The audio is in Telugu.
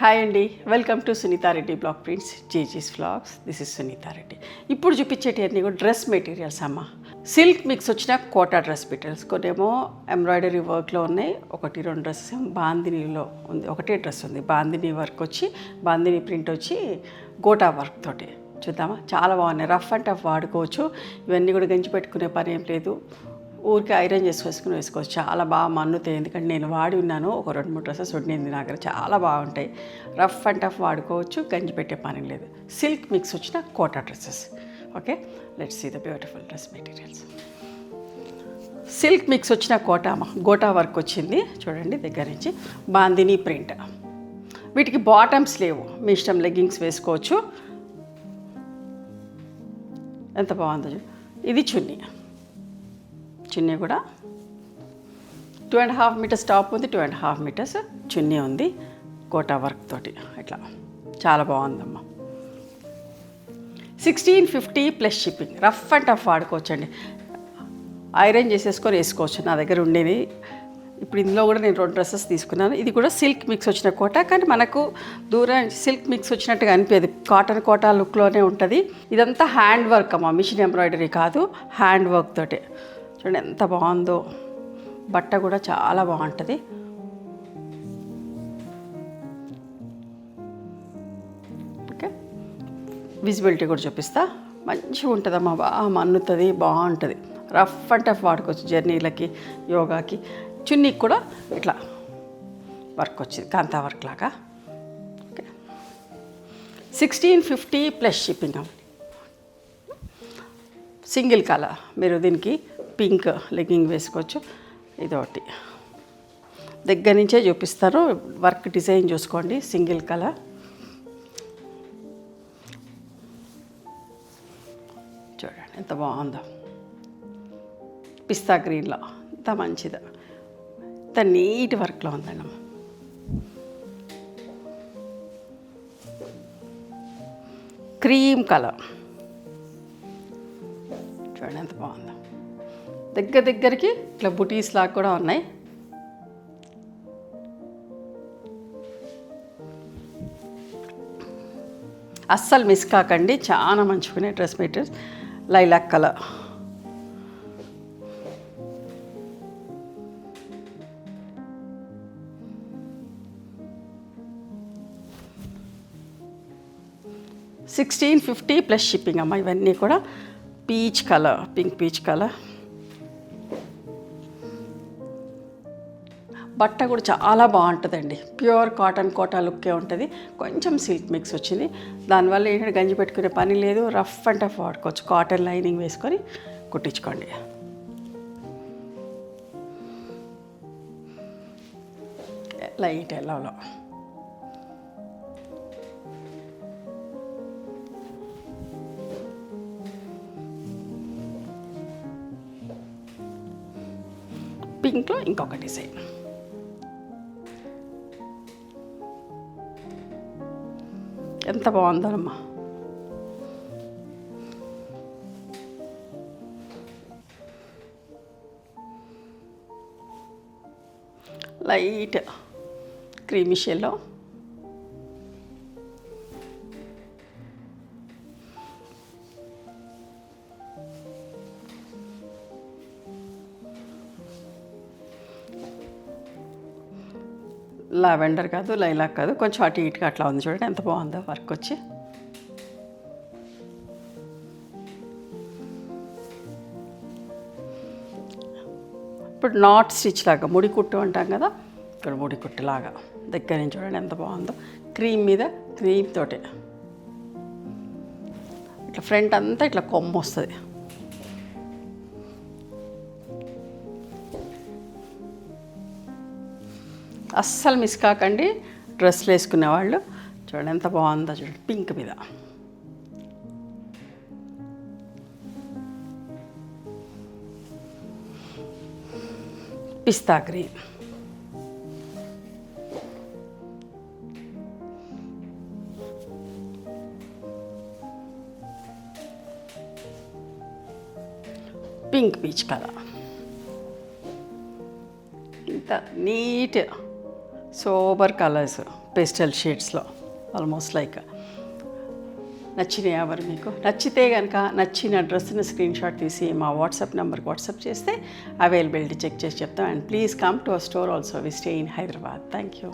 హాయ్ అండి, welcome to Sunitha Reddy blog prints జేజీస్ వ్లాగ్స్. This is Sunitha Reddy. ఇప్పుడు చూపించేటివన్నీ కూడా డ్రెస్ మెటీరియల్స్ అమ్మ. సిల్క్ మిక్స్ వచ్చిన కోటా డ్రెస్ మెటీరియల్స్, కొన్నేమో ఎంబ్రాయిడరీ వర్క్లో ఉన్నాయి, ఒకటి రెండు డ్రెస్సెస్ బాందినీలో ఉంది, ఒకటే డ్రెస్ ఉంది. బాందినీ వర్క్ వచ్చి, బాందినీ ప్రింట్ వచ్చి గోటా వర్క్ తోటి. చూద్దామా, చాలా బాగున్నాయి. రఫ్ అండ్ టఫ్ వాడుకోవచ్చు. ఇవన్నీ కూడా గంజి పెట్టుకునే పని ఏం లేదు, ఊరికి ఐరన్ చేసి వేసుకోవచ్చు. చాలా బాగా మన్నుతాయి, ఎందుకంటే నేను వాడి ఉన్నాను. ఒక 2-3 డ్రెస్సెస్ ఉండింది నా దగ్గర, చాలా బాగుంటాయి. రఫ్ అండ్ టఫ్ వాడుకోవచ్చు, గంజి పెట్టే పని లేదు. సిల్క్ మిక్స్ వచ్చిన Kota dresses. Okay, let's see the beautiful dress materials. Silk mix వచ్చిన గోటా వర్క్ వచ్చింది చూడండి, దగ్గర నుంచి. బాందినీ ప్రింట్. వీటికి బాటమ్స్ లేవు, మీ ఇష్టం, లెగ్గింగ్స్ వేసుకోవచ్చు. ఎంత బాగుందో. ఇది చున్నీ. చున్నీ కూడా 2.5 మీటర్స్ టాప్ ఉంది, 2.5 మీటర్స్ చున్నీ ఉంది, కోటా వర్క్ తోటి. ఇట్లా చాలా బాగుందమ్మా. 1650 plus shipping. Rough and tough వాడుకోవచ్చండి, ఐరన్ చేసేసుకొని వేసుకోవచ్చు. నా దగ్గర ఉండేది. ఇప్పుడు ఇందులో కూడా నేను 2 డ్రెస్సెస్ తీసుకున్నాను. ఇది కూడా సిల్క్ మిక్స్ వచ్చిన కోటా, కానీ మనకు దూరం సిల్క్ మిక్స్ వచ్చినట్టుగా అనిపించదు, కాటన్ కోటా లుక్లోనే ఉంటుంది. ఇదంతా హ్యాండ్ వర్క్ అమ్మా, మిషన్ ఎంబ్రాయిడరీ కాదు, హ్యాండ్ వర్క్ తోటి. చూడండి ఎంత బాగుందో. బట్ట కూడా చాలా బాగుంటుంది. ఓకే, విజిబిలిటీ కూడా చూపిస్తా. మంచిగా ఉంటుందమ్మా, బాగా మన్నుతుంది, బాగుంటుంది. రఫ్ అండ్ టఫ్ వాడుకోవచ్చు, జర్నీలకి, యోగాకి. చున్నీకి కూడా ఇట్లా వర్క్ వచ్చింది, కాంతా వర్క్ లాగా. Okay, 1650 plus shipping. Single colour, మీరు దీనికి పింక్ లెగ్గింగ్ వేసుకోవచ్చు. ఇదొకటి దగ్గర నుంచే చూపిస్తారు, వర్క్ డిజైన్ చూసుకోండి. Single colour. చూడండి ఎంత బాగుందో, పిస్తా గ్రీన్లో. ఎంత మంచిదో, ఎంత నీట్ వర్క్లో ఉందండి. Cream colour. చూడండి ఎంత బాగుందో. దగ్గరికి ఇట్లా బుటీస్ లాగా కూడా ఉన్నాయి. అస్సలు మిస్ కాకండి, చాలా మంచిగానే dress materials. Lilac colour. $1650 plus shipping అమ్మ. ఇవన్నీ కూడా peach colour, pink peach colour. బట్ట కూడా చాలా బాగుంటుందండి, ప్యూర్ కాటన్ కోటా లుక్కే ఉంటుంది. కొంచెం సిల్క్ మిక్స్ వచ్చింది, దానివల్ల ఏంటంటే గంజి పెట్టుకునే పని లేదు, రఫ్ అండ్ టఫ్ వాడుకోవచ్చు. కాటన్ లైనింగ్ వేసుకొని కుట్టించుకోండి. లైట్ ఎల్లోలో. పింక్లో ఇంకొక డిజైన్. ఎంత బాగుందమ్మా. లైట్ క్రీమీ షేడ్లో. లావెండర్ కాదు, లైలాక్ కాదు, కొంచెం అటు ఇటుగా అట్లా ఉంది. చూడండి ఎంత బాగుందో వర్క్ వచ్చి. ఇప్పుడు నాట్ స్టిచ్ లాగా, ముడి కుట్టు అంటాం కదా, ఇక్కడ ముడి కుట్టు లాగా. దగ్గర నుంచి చూడండి ఎంత బాగుందో. క్రీమ్ మీద క్రీమ్ తోటి ఇట్లా ఫ్రంట్ అంతా ఇట్లా కొమ్మ వస్తుంది. అస్సలు మిస్ కాకండి డ్రెస్లు వేసుకునే వాళ్ళు. చూడండి ఎంత బాగుందో. చూడండి పింక్ మీద. Pista green. Pink peach colour. ఇంత నీట్ సోబర్ కలర్స్, పేస్టల్ షేడ్స్లో ఆల్మోస్ట్ లైక్. నచ్చినాయా మరి మీకు? నచ్చితే కనుక నచ్చిన డ్రెస్ని స్క్రీన్ షాట్ తీసి మా వాట్సాప్ నెంబర్కి వాట్సాప్ చేస్తే అవైలబిలిటీ చెక్ చేసి చెప్తాం. And please come to our store also. We stay in Hyderabad. Thank you.